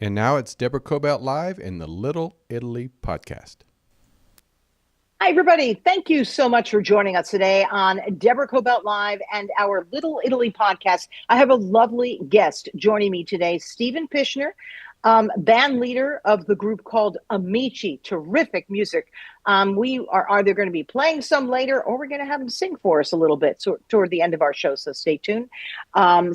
And now it's Deborah Cobalt Live in the Little Italy podcast. Hi, everybody. Thank you so much for joining us today on Deborah Cobalt Live and our Little Italy podcast. I have a lovely guest joining me today, Stephen Pishner, band leader of the group called AMICI. Terrific music. We are either going to be playing some later or we're going to have him sing for us a little bit toward the end of our show, so stay tuned.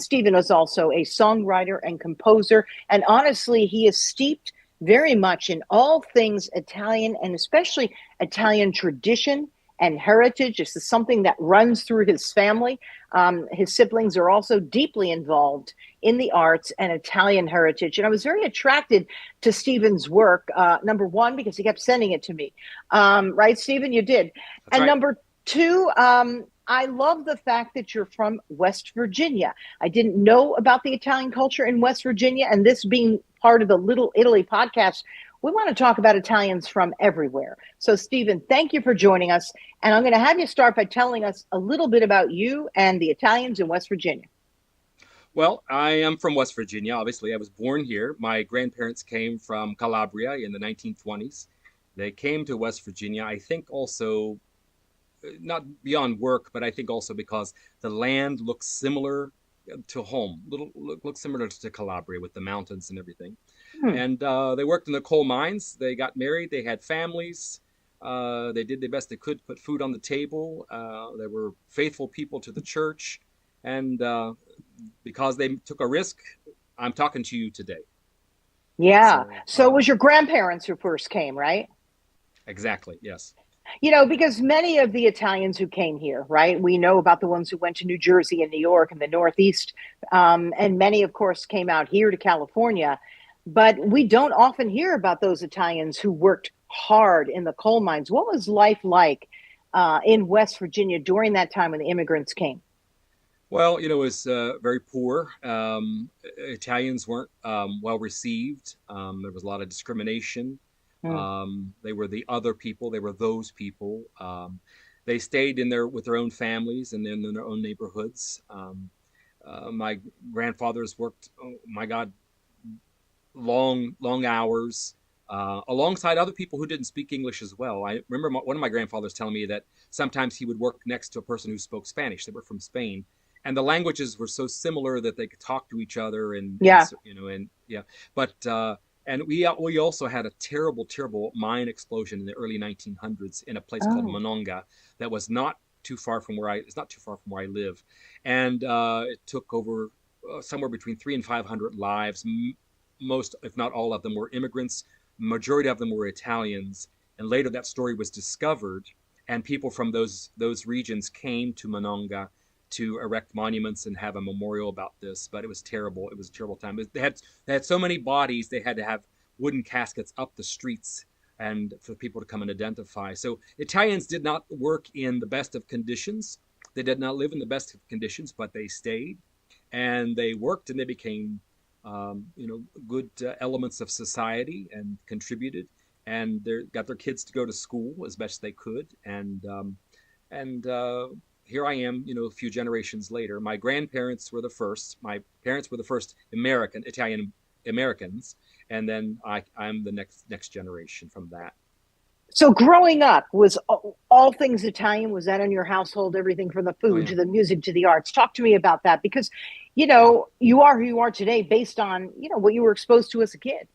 Stephen is also a songwriter and composer, and honestly, he is steeped very much in all things Italian and especially Italian tradition and heritage. This is something that runs through his family. His siblings are also deeply involved in the arts and Italian heritage. And I was very attracted to Stephen's work, number one, because he kept sending it to me. Right, Stephen? You did. That's And right. number two, I love the fact that you're from West Virginia. I didn't know about the Italian culture in West Virginia, and this being part of the Little Italy podcast, we want to talk about Italians from everywhere. So, Stephen, thank you for joining us. And I'm going to have you start by telling us a little bit about you and the Italians in West Virginia. Well, I am from West Virginia. Obviously, I was born here. My grandparents came from Calabria in the 1920s. They came to West Virginia, I think also not beyond work, but I think also because the land looks similar to home, looks similar to Calabria with the mountains and everything. Hmm. And they worked in the coal mines. They got married. They had families. They did the best they could to put food on the table. They were faithful people to the church. And because they took a risk, I'm talking to you today. Yeah. So, So it was your grandparents who first came, right? exactly, yes. Because many of the Italians who came here, right? We know about the ones who went to New Jersey and New York and the Northeast. And many, of course, came out here to California. But we don't often hear about those Italians who worked hard in the coal mines. What was life like in West Virginia during that time when the immigrants came? Well, it was very poor. Italians weren't well received. There was a lot of discrimination. Hmm. They were the other people. They were those people. They stayed in there with their own families and in their own neighborhoods. My grandfathers worked, oh my God, long hours alongside other people who didn't speak English as well. I remember one of my grandfathers telling me that sometimes he would work next to a person who spoke Spanish. They were from Spain, and the languages were so similar that they could talk to each other, and Yeah. and yeah. But and we also had a terrible mine explosion in the early 1900s in a place called Oh. Monongah that was not too far from where it's not too far from where I live, and it took over somewhere between 300 and 500 lives. Most, if not all of them, were immigrants. Majority of them were Italians. And later that story was discovered, and people from those regions came to Monongah to erect monuments and have a memorial about this. But it was terrible. It was a terrible time. They had so many bodies, they had to have wooden caskets up the streets and for people to come and identify. So Italians did not work in the best of conditions. They did not live in the best of conditions, but they stayed and they worked and they became good elements of society and contributed, and they got their kids to go to school as best they could, and here I am, a few generations later. My grandparents were the first. My parents were the first Italian Americans, and then I'm the next generation from that. So growing up was all things Italian. Was that in your household? Everything from the Oh food yeah, to the music to the arts. Talk to me about that because, yeah. you are who you are today based on, what you were exposed to as a kid.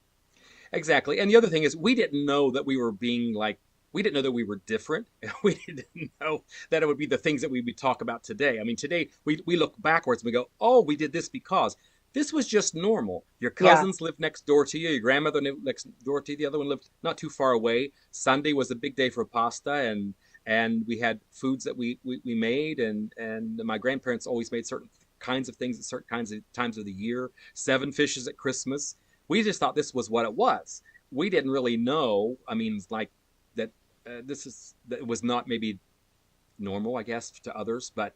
Exactly. And the other thing is, we didn't know that we were being like, we didn't know that we were different. We didn't know that it would be the things that we would talk about today. I mean, today we look backwards and we go, oh, we did this because this was just normal. Your Yeah. cousins lived next door to you. Your grandmother lived next door to you. The other one lived not too far away. Sunday was a big day for pasta, and we had foods that we made, and my grandparents always made certain kinds of things at certain kinds of times of the year. Seven fishes at Christmas. We just thought this was what it was. We didn't really know. I mean, like that. That was not maybe normal, I guess, to others, but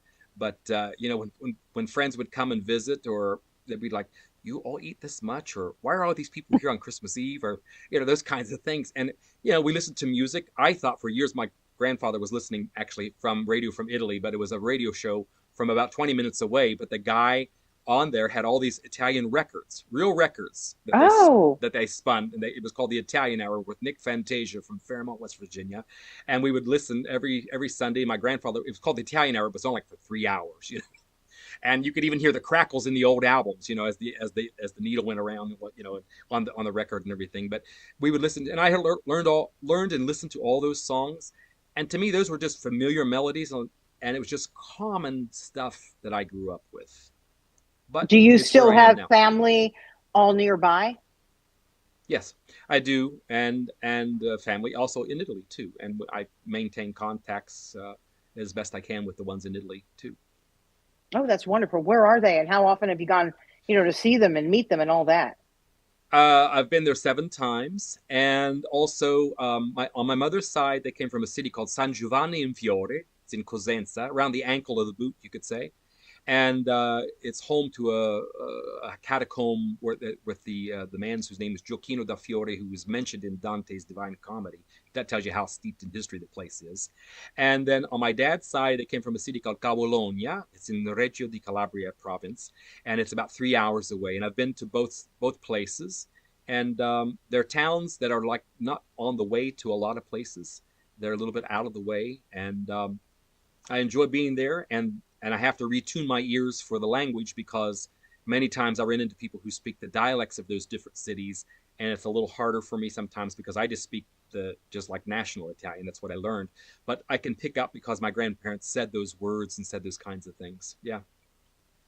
when friends would come and visit, or they'd be like, "You all eat this much?" or "Why are all these people here on Christmas Eve?" or those kinds of things. And we listened to music. I thought for years my grandfather was listening actually from radio from Italy, but it was a radio show from about 20 minutes away. But the guy on there had all these Italian records, real records that they spun, and it was called the Italian Hour with Nick Fantasia from Fairmont, West Virginia, and we would listen every Sunday. My grandfather, it was called the Italian Hour, but it was on like for 3 hours, you know. And you could even hear the crackles in the old albums, you know, as the needle went around, you know, on the record and everything. But we would listen, and I had learned and listened to all those songs, and to me, those were just familiar melodies, and it was just common stuff that I grew up with. But do you still have family all nearby? Yes, I do, and family also in Italy too, and I maintain contacts as best I can with the ones in Italy too. Oh, that's wonderful. Where are they, and how often have you gone, you know, to see them and meet them and all that? I've been there 7 times, and also on my mother's side, they came from a city called San Giovanni in Fiore. It's in Cosenza, around the ankle of the boot, you could say, and it's home to a catacomb with the man whose name is Gioacchino da Fiore, who was mentioned in Dante's Divine Comedy. That tells you how steeped in history the place is. And then on my dad's side, they came from a city called Cavologna. It's in the Reggio di Calabria province, and it's about 3 hours away. And I've been to both places, and they're towns that are like not on the way to a lot of places. They're a little bit out of the way, and I enjoy being there, and I have to retune my ears for the language, because many times I run into people who speak the dialects of those different cities, and it's a little harder for me sometimes because I just speak just like national Italian. That's what I learned, but I can pick up because my grandparents said those words and said those kinds of things. Yeah.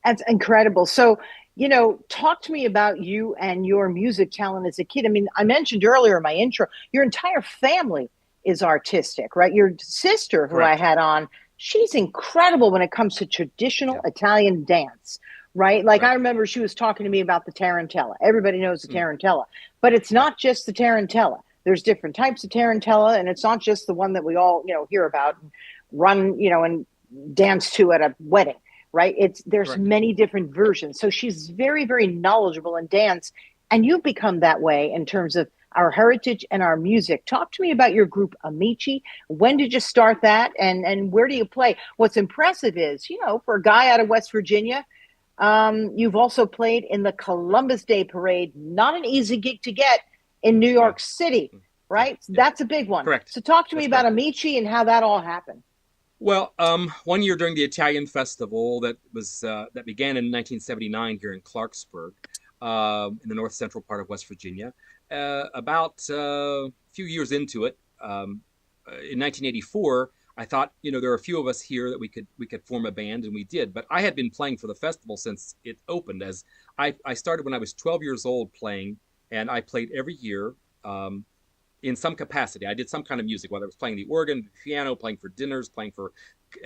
That's incredible. So, you know, talk to me about you and your music talent as a kid. I mean, I mentioned earlier in my intro, your entire family is artistic, right? Your sister, who Correct. I had on, she's incredible when it comes to traditional Italian dance, right? Like I remember she was talking to me about the tarantella. Everybody knows the tarantella, but it's not just the tarantella. There's different types of tarantella, and it's not just the one that we all, you know, hear about and run, you know, and dance to at a wedding, right? There's many different versions. So she's very, very knowledgeable in dance, and you've become that way in terms of our heritage and our music. Talk to me about your group AMICI. When did you start that, and where do you play? What's impressive is, you know, for a guy out of West Virginia, you've also played in the Columbus Day Parade. Not an easy gig to get in New York City, right? Yeah. That's a big one. Correct. So talk to me about AMICI and how that all happened. Well, one year during the Italian festival that began in 1979 here in Clarksburg, in the north central part of West Virginia. About a few years into it, in 1984, I thought, you know, there are a few of us here that we could form a band, and we did. But I had been playing for the festival since it opened. As I started when I was 12 years old playing, and I played every year in some capacity. I did some kind of music, whether it was playing the organ, the piano, playing for dinners, playing for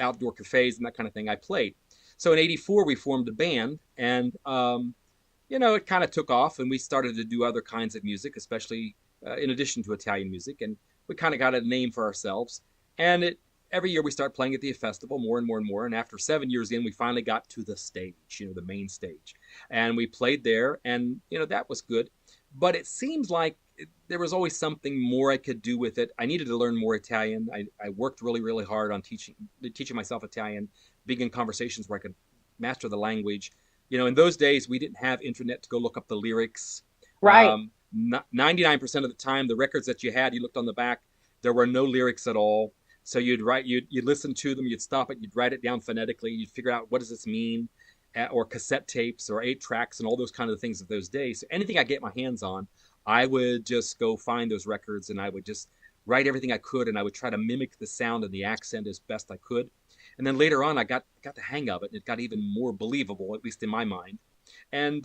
outdoor cafes, and that kind of thing. I played. So in '84, we formed a band, and you know, it kind of took off, and we started to do other kinds of music, especially in addition to Italian music, and we kind of got a name for ourselves. And every year we start playing at the festival more and more and more. And after 7 years in, we finally got to the stage, you know, the main stage, and we played there, and you know, that was good. But it seems like there was always something more I could do with it. I needed to learn more Italian. I worked really, really hard on teaching myself Italian, being in conversations where I could master the language. You know, in those days, we didn't have internet to go look up the lyrics. Right. 99% of the time, the records that you looked on the back, there were no lyrics at all. So you'd listen to them, you'd stop it, you'd write it down phonetically, you'd figure out what does this mean, or cassette tapes or 8 tracks and all those kind of things of those days. So anything I get my hands on, I would just go find those records, and I would just write everything I could, and I would try to mimic the sound and the accent as best I could. And then later on, I got the hang of it, and it got even more believable, at least in my mind. And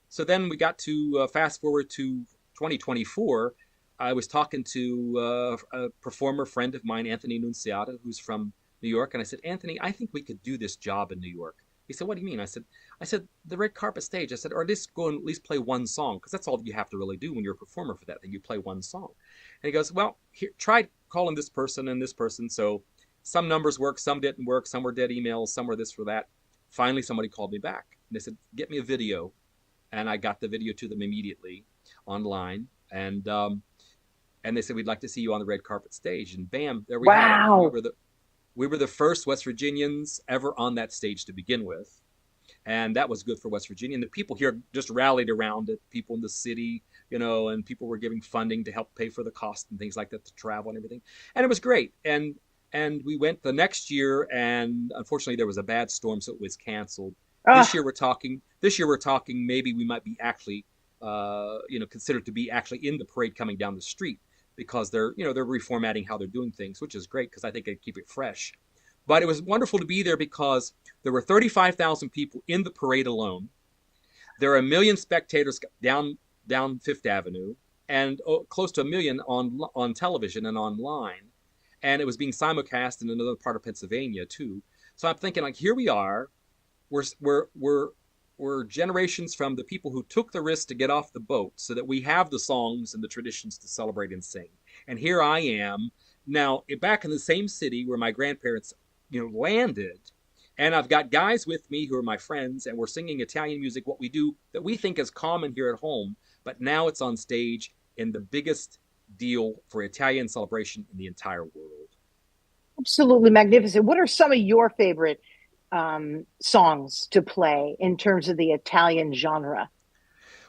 so then we got to fast forward to 2024. I was talking to a performer friend of mine, Anthony Nunziata, who's from New York, and I said, Anthony, I think we could do this job in New York. He said, what do you mean? I said, the red carpet stage. I said, or at least go and at least play one song, because that's all you have to really do when you're a performer for that thing. You play one song. And he goes, well, here, try calling this person and this person. So some numbers worked, some didn't work, some were dead emails, some were this or that. Finally, somebody called me back. And they said, get me a video. And I got the video to them immediately online. And they said, we'd like to see you on the red carpet stage. And bam, there we have it. We were the first West Virginians ever on that stage to begin with. And that was good for West Virginia. And the people here just rallied around it, people in the city, and people were giving funding to help pay for the cost and things like that, to travel and everything. And it was great. And we went the next year, and unfortunately there was a bad storm, so it was canceled. Ah, This year we're talking maybe we might be actually considered to be actually in the parade coming down the street, because they're reformatting how they're doing things, which is great because I think they keep it fresh. But it was wonderful to be there because there were 35,000 people in the parade alone. There are 1 million spectators down Fifth Avenue, and close to 1 million on television and online. And it was being simulcast in another part of Pennsylvania too. So I'm thinking, like, here we are. We're generations from the people who took the risk to get off the boat so that we have the songs and the traditions to celebrate and sing. And here I am now back in the same city where my grandparents landed, and I've got guys with me who are my friends, and we're singing Italian music, what we do that we think is common here at home, but now it's on stage in the biggest deal for Italian celebration in the entire world. absolutely magnificent. What are some of your favorite songs to play in terms of the Italian genre?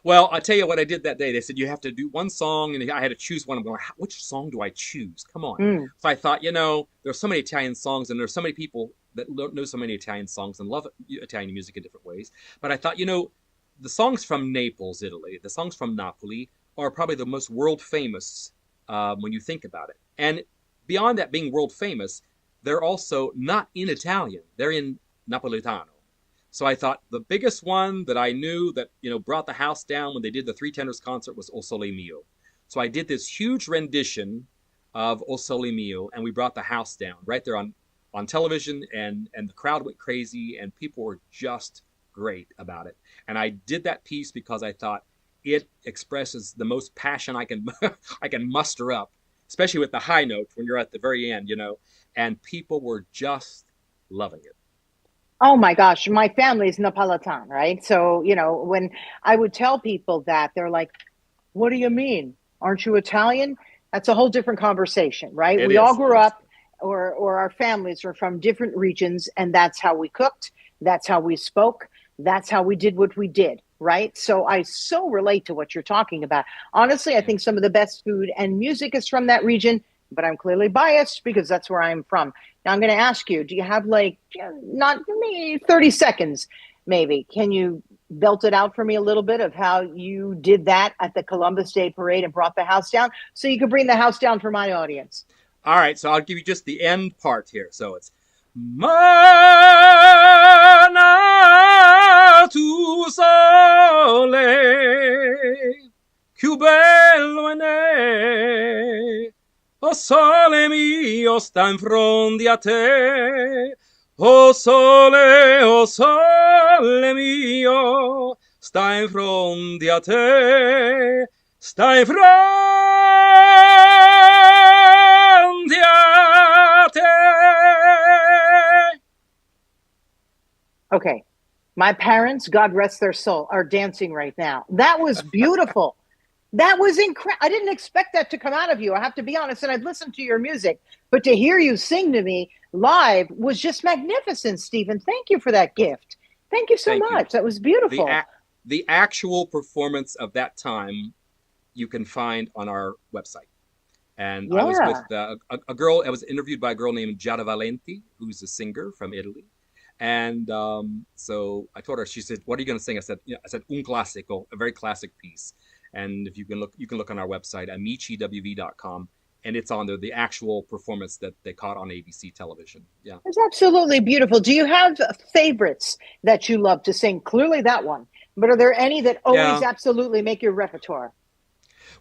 Well, I'll tell you what I did that day. They said you have to do one song, and I had to choose one. I'm going, which song do I choose? Come on. Mm. So I thought, there's so many Italian songs, and there's so many people that know so many Italian songs and love Italian music in different ways. But I thought, the songs from Naples, Italy, the songs from Napoli are probably the most world famous when you think about it. And beyond that being world famous, they're also not in Italian. They're in Napolitano. So I thought the biggest one that I knew that, brought the house down when they did the Three Tenors concert was O Sole Mio. So I did this huge rendition of O Sole Mio, and we brought the house down right there on television, and the crowd went crazy, and people were just great about it. And I did that piece because I thought it expresses the most passion I can I can muster up, especially with the high note when you're at the very end, and people were just loving it. Oh my gosh, my family is Napolitan, right? So, when I would tell people that, they're like, what do you mean? Aren't you Italian? That's a whole different conversation, right? It We all is. grew Yes. up, or our families were from different regions, and that's how we cooked, that's how we spoke, that's how we did what we did, right? So I so relate to what you're talking about. Honestly, I Yeah. think some of the best food and music is from that region, but I'm clearly biased because that's where I'm from. Now I'm going to ask you, do you have not me 30 seconds maybe? Can you belt it out for me a little bit of how you did that at the Columbus Day Parade and brought the house down so you could bring the house down for my audience? All right, so I'll give you just the end part here. So it's Mana tu sole, più bello è. O sole mio, sta in fronte a te. O sole mio, sta in fronte a te. Sta in fronte a te. Okay. My parents, God rest their soul, are dancing right now. That was beautiful. That was incredible. I didn't expect that to come out of you. I have to be honest, and I've listened to your music, but to hear you sing to me live was just magnificent, Stephen. Thank you for that gift. Thank you so Thank you. much. That was beautiful. The actual performance of that time you can find on our website. And I was with a girl. I was interviewed by a girl named Giada Valenti, who's a singer from Italy. And so I told her. She said, "What are you going to sing?" I said, "Un classico, a very classic piece." And if you can look on our website, amiciwv.com, and it's on there, the actual performance that they caught on ABC television. Yeah, It's absolutely beautiful. Do you have favorites that you love to sing? Clearly that one. But are there any that always absolutely make your repertoire?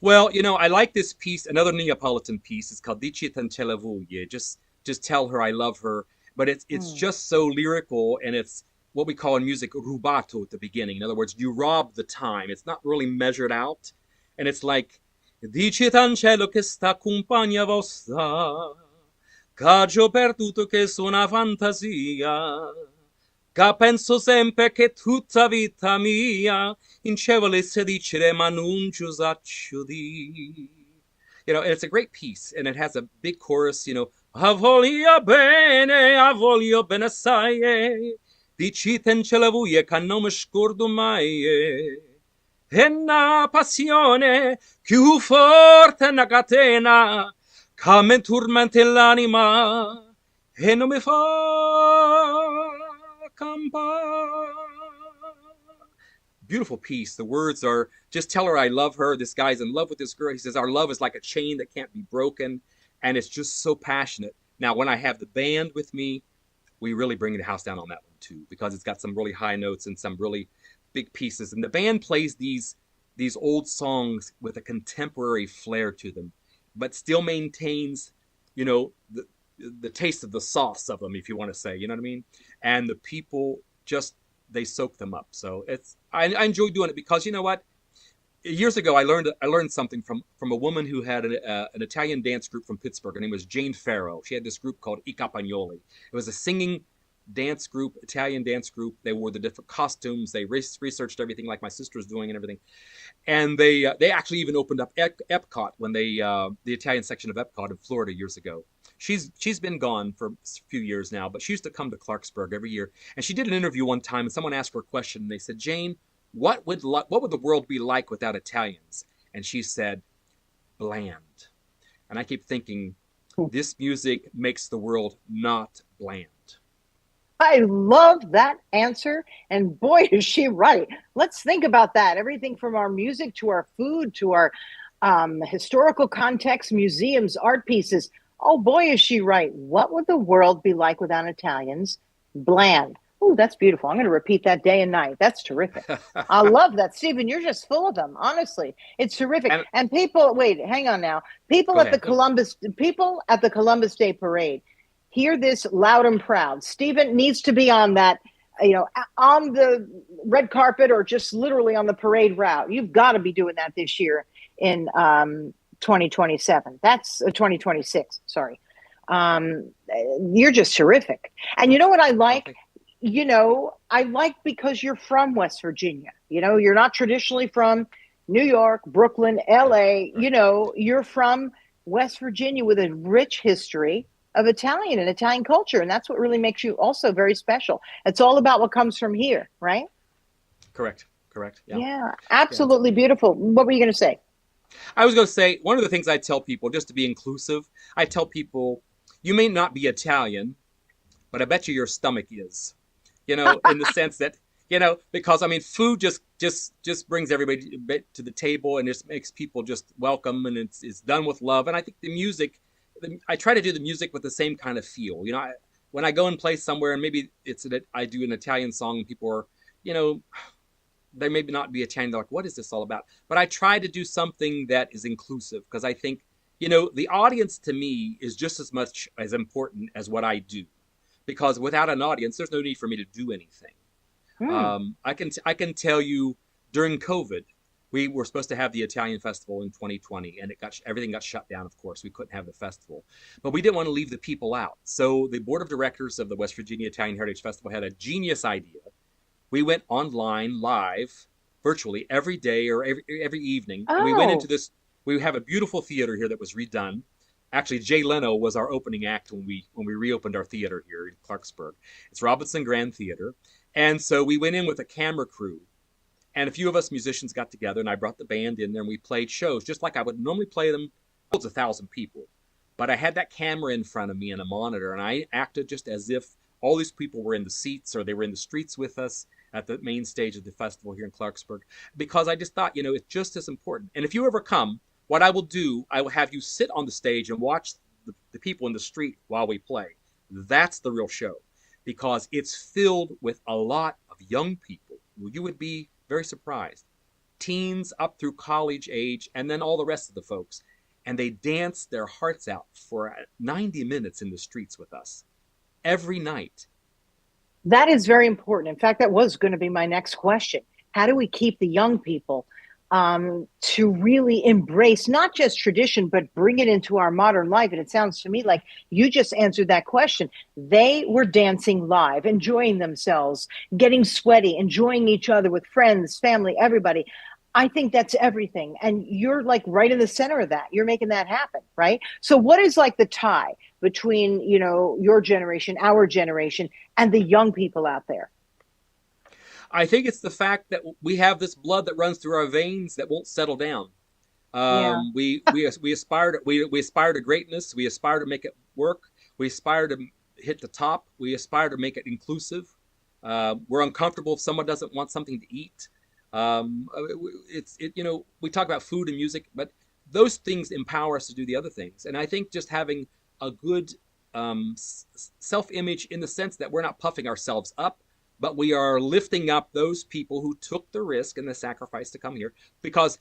Well, I like this piece, another Neapolitan piece. It's called Dici Tancella Voglie. Just tell her I love her. But it's just so lyrical, and it's what we call in music rubato at the beginning. In other words, you rob the time. It's not really measured out. And it's like, Dici Tancello che sta compagna vostra, caggio perduto che suona fantasia, che penso sempre che tutta vita mia, in cielo volesse dicere ma non ci usaccio di. And it's a great piece, and it has a big chorus, a voglio bene assai, Dicite ce la vuie che non mi scordo mai. E una passione più forte una catena che mi tormenta l'anima e non mi fa campare. Beautiful piece. The words are, just tell her I love her. This guy's in love with this girl. He says, our love is like a chain that can't be broken. And it's just so passionate. Now, when I have the band with me, we really bring the house down on that one too, because it's got some really high notes and some really big pieces. And the band plays these old songs with a contemporary flair to them, but still maintains, you know, the taste of the sauce of them, if you want to say, you know what I mean? And the people just, they soak them up. So it's, I enjoy doing it because, you know what? Years ago, I learned something from a woman who had an Italian dance group from Pittsburgh. Her name was Jane Farrow. She had this group called I Campagnoli. It was a singing dance group, Italian dance group. They wore the different costumes. They researched everything like my sister was doing and everything. And they actually even opened up Epcot when the Italian section of Epcot in Florida years ago. She's been gone for a few years now, but she used to come to Clarksburg every year. And she did an interview one time, and someone asked her a question, and they said, Jane, what would the world be like without Italians? And she said, bland. And I keep thinking, this music makes the world not bland. I love that answer. And boy, is she right. Let's think about that. Everything from our music to our food to our historical context, museums, art pieces. Oh boy, is she right. What would the world be like without Italians? Bland. Oh, that's beautiful. I'm going to repeat that day and night. That's terrific. I love that. Stephen, you're just full of them. Honestly, it's terrific. And people, wait, hang on now. People at the Columbus Day Parade hear this loud and proud. Stephen needs to be on that, on the red carpet or just literally on the parade route. You've got to be doing that this year in 2027. That's 2026. Sorry. You're just terrific. And you know what I like? I like because you're from West Virginia. You're not traditionally from New York, Brooklyn, LA. You're from West Virginia with a rich history of Italian and Italian culture. And that's what really makes you also very special. It's all about what comes from here, right? Correct. Yeah, absolutely beautiful. What were you going to say? I was going to say, one of the things I tell people, just to be inclusive, I tell people, you may not be Italian, but I bet you your stomach is. In the sense that, because food just brings everybody to the table and just makes people just welcome, and it's done with love. And I think the music, I try to do the music with the same kind of feel. When I go and play somewhere, and maybe I do an Italian song, and people are, they may not be Italian. They're like, what is this all about? But I try to do something that is inclusive, because I think, the audience to me is just as much as important as what I do. Because without an audience, there's no need for me to do anything. I can tell you, during COVID, we were supposed to have the Italian festival in 2020, and everything got shut down. Of course, we couldn't have the festival, but we didn't want to leave the people out. So the board of directors of the West Virginia Italian Heritage Festival had a genius idea. We went online, live, virtually every day or every evening. Oh. And we went into this. We have a beautiful theater here that was redone. Actually, Jay Leno was our opening act when we reopened our theater here in Clarksburg. It's Robinson Grand Theater. And so we went in with a camera crew, and a few of us musicians got together, and I brought the band in there, and we played shows just like I would normally play them. It was 1,000 people. But I had that camera in front of me and a monitor, and I acted just as if all these people were in the seats or they were in the streets with us at the main stage of the festival here in Clarksburg, because I just thought, it's just as important. And if you ever come, what I will do, I will have you sit on the stage and watch the people in the street while we play. That's the real show, because it's filled with a lot of young people. You would be very surprised. Teens up through college age, and then all the rest of the folks. And they dance their hearts out for 90 minutes in the streets with us every night. That is very important. In fact, that was going to be my next question. How do we keep the young people to really embrace not just tradition, but bring it into our modern life? And it sounds to me like you just answered that question. They were dancing live, enjoying themselves, getting sweaty, enjoying each other with friends, family, everybody. I think that's everything. And you're like right in the center of that. You're making that happen, right? So what is like the tie between, your generation, our generation, and the young people out there? I think it's the fact that we have this blood that runs through our veins that won't settle down. Yeah. We aspire to we aspire to greatness. We aspire to make it work. We aspire to hit the top. We aspire to make it inclusive. We're uncomfortable if someone doesn't want something to eat. We talk about food and music, but those things empower us to do the other things. And I think just having a good self-image in the sense that we're not puffing ourselves up, but we are lifting up those people who took the risk and the sacrifice to come here, because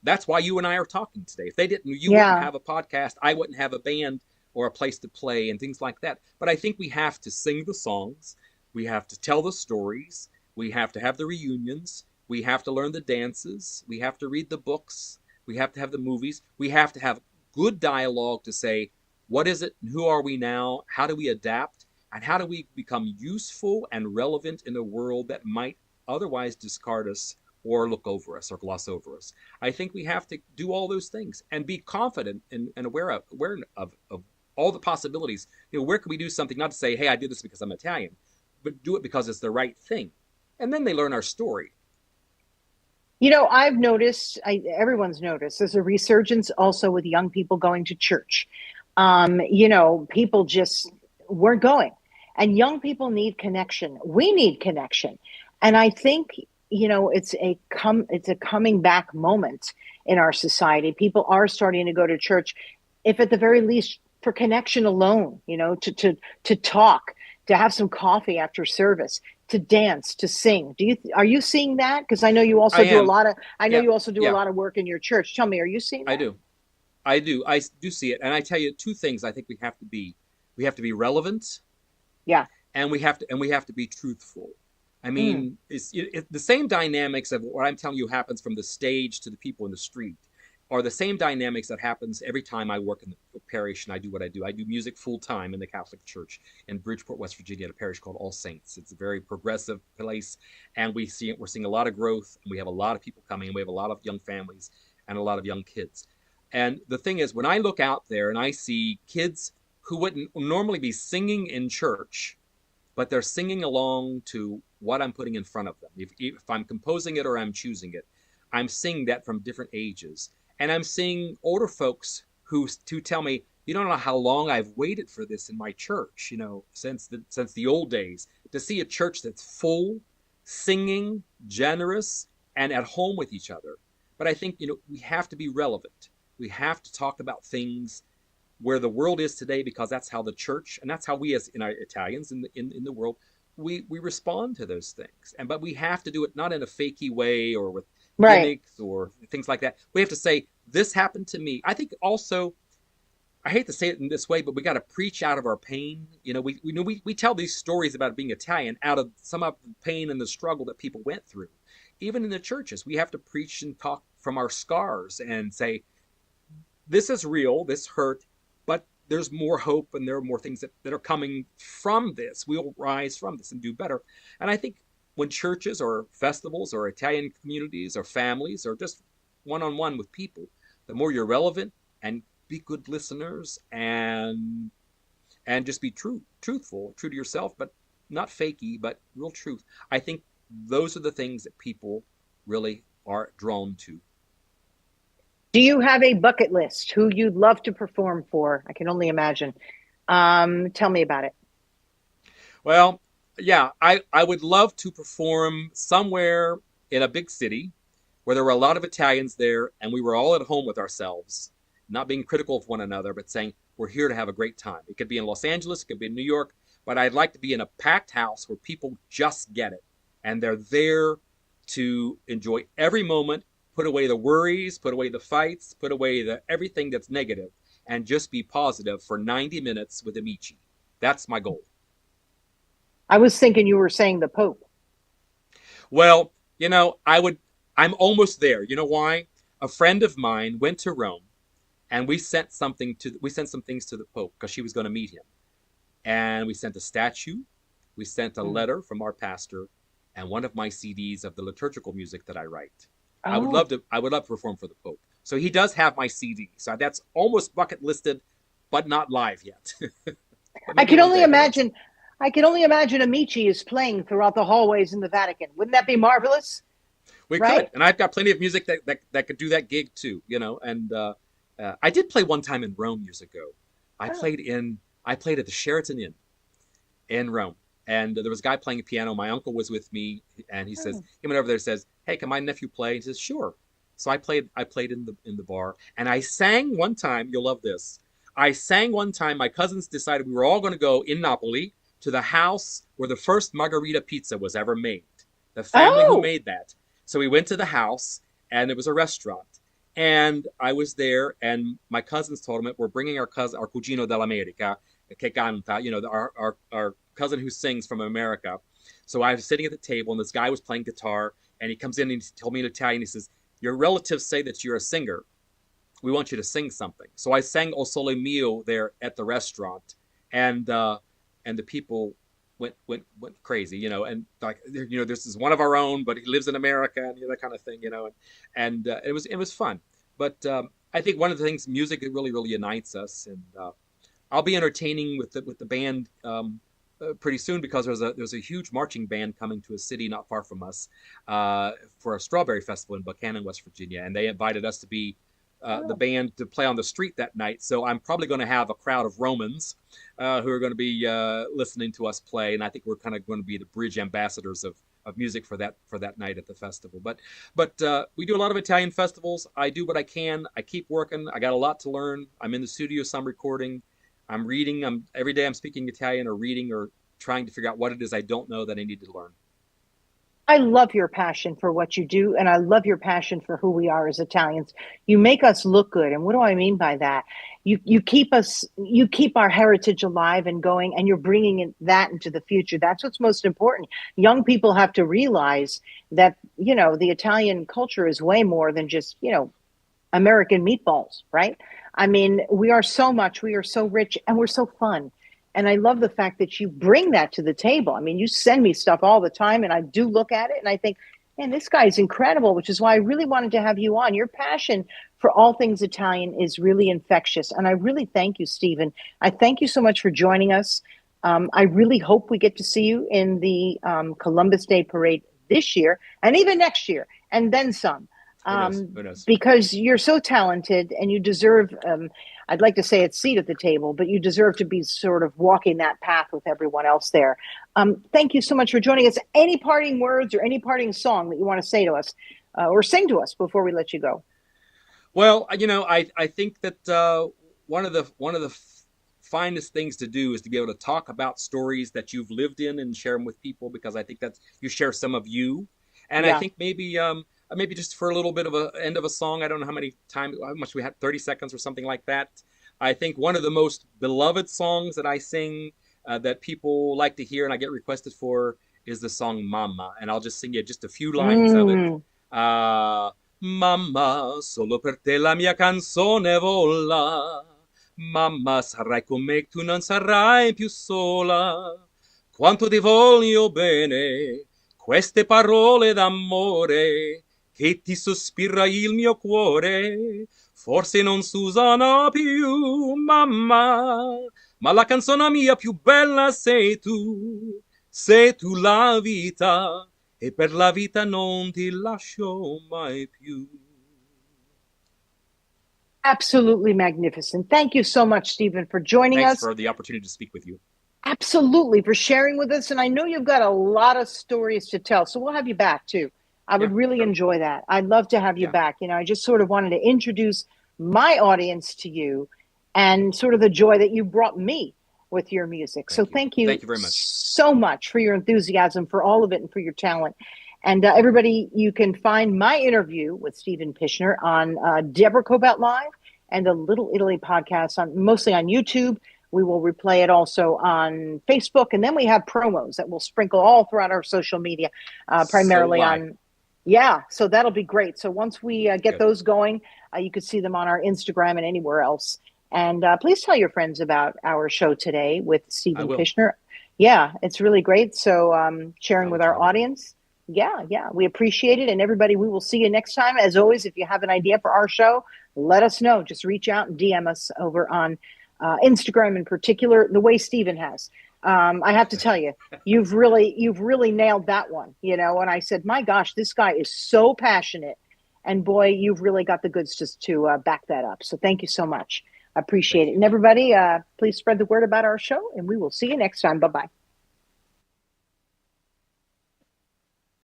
that's why you and I are talking today. If they didn't, you wouldn't have a podcast. I wouldn't have a band or a place to play and things like that. But I think we have to sing the songs. We have to tell the stories. We have to have the reunions. We have to learn the dances. We have to read the books. We have to have the movies. We have to have good dialogue to say, what is it? And who are we now? How do we adapt? And how do we become useful and relevant in a world that might otherwise discard us or look over us or gloss over us? I think we have to do all those things and be confident and aware of all the possibilities. Where can we do something, not to say, hey, I did this because I'm Italian, but do it because it's the right thing. And then they learn our story. I've noticed, everyone's noticed, there's a resurgence also with young people going to church. People just weren't going. And young people need connection. We need connection. And I think, it's a coming back moment in our society. People are starting to go to church, if at the very least for connection alone, to talk, to have some coffee after service, to dance, to sing. Are you seeing that? Because I know you also do a lot of, a lot of work in your church. Tell me, are you seeing that? I do. I do see it. And I tell you two things I think we have to be. We have to be relevant. Yeah. And we have to be truthful. I mean, it's the same dynamics of what I'm telling you happens from the stage to the people in the street are the same dynamics that happens every time I work in the parish and I do what I do. I do music full time in the Catholic Church in Bridgeport, West Virginia, at a parish called All Saints. It's a very progressive place, and we're seeing a lot of growth, and we have a lot of people coming, and we have a lot of young families and a lot of young kids. And the thing is, when I look out there and I see kids who wouldn't normally be singing in church, but they're singing along to what I'm putting in front of them. If I'm composing it or I'm choosing it, I'm seeing that from different ages. And I'm seeing older folks who tell me, you don't know how long I've waited for this in my church, since the old days, to see a church that's full, singing, generous, and at home with each other. But I think, we have to be relevant. We have to talk about things where the world is today, because that's how the church, and that's how we as Italians in the world, we respond to those things. But we have to do it not in a fakey way or with gimmicks or things like that. We have to say, this happened to me. I think also, I hate to say it in this way, but we got to preach out of our pain. We tell these stories about being Italian out of some of the pain and the struggle that people went through. Even in the churches, we have to preach and talk from our scars and say, this is real, this hurt, but there's more hope and there are more things that are coming from this. We'll rise from this and do better. And I think when churches or festivals or Italian communities or families or just one-on-one with people, the more you're relevant and be good listeners and just be truthful, true to yourself, but not fakey, but real truth. I think those are the things that people really are drawn to. Do you have a bucket list who you'd love to perform for? I can only imagine. Tell me about it. Well, yeah, I would love to perform somewhere in a big city where there were a lot of Italians there and we were all at home with ourselves, not being critical of one another, but saying we're here to have a great time. It could be in Los Angeles, it could be in New York, but I'd like to be in a packed house where people just get it and they're there to enjoy every moment, put away the worries, put away the fights, put away everything that's negative, and just be positive for 90 minutes with AMICI. That's my goal. I was thinking you were saying the Pope. Well, I'm almost there. You know why? A friend of mine went to Rome, and we sent some things to the Pope because she was going to meet him. And we sent a statue, we sent a letter from our pastor, and one of my CDs of the liturgical music that I write. Oh. I would love to perform for the Pope. So he does have my CD. So that's almost bucket listed, but not live yet. I can only imagine. I can only imagine Amici is playing throughout the hallways in the Vatican. Wouldn't that be marvelous? We Right? could, and I've got plenty of music that could do that gig too, you know. And I did play one time in Rome years ago. I Oh. played in I played at the Sheraton Inn in Rome, and there was a guy playing a piano. My uncle was with me, and Oh. he went over there and says, "Hey, can my nephew play?" He says, "Sure." So I played in the bar, and I sang one time. You'll love this. I sang one time. My cousins decided we were all going to go in Napoli to the house where the first margarita pizza was ever made. The family who Oh. made that. So we went to the house, and it was a restaurant. And I was there, and my cousins told him, "We're bringing our cugino dell'America, che canta, you know, our cousin who sings from America." So I was sitting at the table, and this guy was playing guitar, and he comes in and he told me in Italian. He says, "Your relatives say that you're a singer. We want you to sing something." So I sang "O Sole Mio" there at the restaurant, and the people went crazy, you know, and like, you know, this is one of our own, but he lives in America, and, you know, that kind of thing, you know, and it was fun. But I think one of the things, music, it really unites us, and I'll be entertaining with the band pretty soon, because there's a huge marching band coming to a city not far from us for a strawberry festival in Buchanan, West Virginia, and they invited us to be the Oh. band to play on the street that night. So I'm probably going to have a crowd of Romans who are going to be listening to us play, and I think we're kind of going to be the bridge ambassadors of music for that night at the festival. But we do a lot of Italian festivals. I do what I can. I keep working. I got a lot to learn. I'm in the studio, some recording. I'm reading. Every day I'm speaking Italian or reading or trying to figure out what it is I don't know that I need to learn. I love your passion for what you do, and I love your passion for who we are as Italians. You make us look good, and what do I mean by that? You keep our heritage alive and going, and you're bringing that into the future. That's what's most important. Young people have to realize that, you know, the Italian culture is way more than just, you know, American meatballs, right? I mean, we are so much, we are so rich, and we're so fun. And I love the fact that you bring that to the table. I mean, you send me stuff all the time, and I do look at it and I think, man, this guy's incredible, which is why I really wanted to have you on. Your passion for all things Italian is really infectious. And I really thank you, Stephen. I thank you so much for joining us. I really hope we get to see you in the Columbus Day Parade this year and even next year, and then some. Who knows? Who knows? Because you're so talented and you deserve, I'd like to say a seat at the table, but you deserve to be sort of walking that path with everyone else there. Thank you so much for joining us. Any parting words or any parting song that you want to say to us or sing to us before we let you go? Well, you know, I think that one of the finest things to do is to be able to talk about stories that you've lived in and share them with people, because I think that's, you share some of you, and I Yeah. think maybe just for a little bit of a end of a song. I don't know how much we had, 30 seconds or something like that. I think one of the most beloved songs that I sing that people like to hear and I get requested for is the song "Mama," and I'll just sing you just a few lines of it. Mm. Mamma, solo per te la mia canzone vola. Mamma, sarai con me, tu non sarai più sola. Quanto ti voglio bene, queste parole d'amore che ti sospira il mio cuore. Forse non si usano più, mamma, ma la canzone mia più bella sei tu la vita, e per la vita non ti lascio mai più. Absolutely magnificent. Thank you so much, Stephen, for joining Thanks us. for the opportunity to speak with you. Absolutely, for sharing with us. And I know you've got a lot of stories to tell, so we'll have you back too. I would Yeah, really sure. enjoy that. I'd love to have you Yeah. back. You know, I just sort of wanted to introduce my audience to you and sort of the joy that you brought me with your music. So thank you Thank you very much. so much for your enthusiasm, for all of it, and for your talent. And everybody, you can find my interview with Stephen Pishner on Deborah Cobalt Live and the Little Italy podcast, mostly on YouTube. We will replay it also on Facebook. And then we have promos that we'll sprinkle all throughout our social media, primarily on. Yeah, so that'll be great. So once we get those going, you can see them on our Instagram and anywhere else. And please tell your friends about our show today with Stephen Pishner. Yeah, it's really great. So sharing with our audience. Yeah, we appreciate it. And everybody, we will see you next time. As always, if you have an idea for our show, let us know. Just reach out and DM us over on Instagram in particular, the way Stephen has. I have to tell you, you've really nailed that one. You know, and I said, my gosh, this guy is so passionate, and boy, you've really got the goods just to back that up. So thank you so much. I appreciate it. And everybody, please spread the word about our show, and we will see you next time. Bye-bye.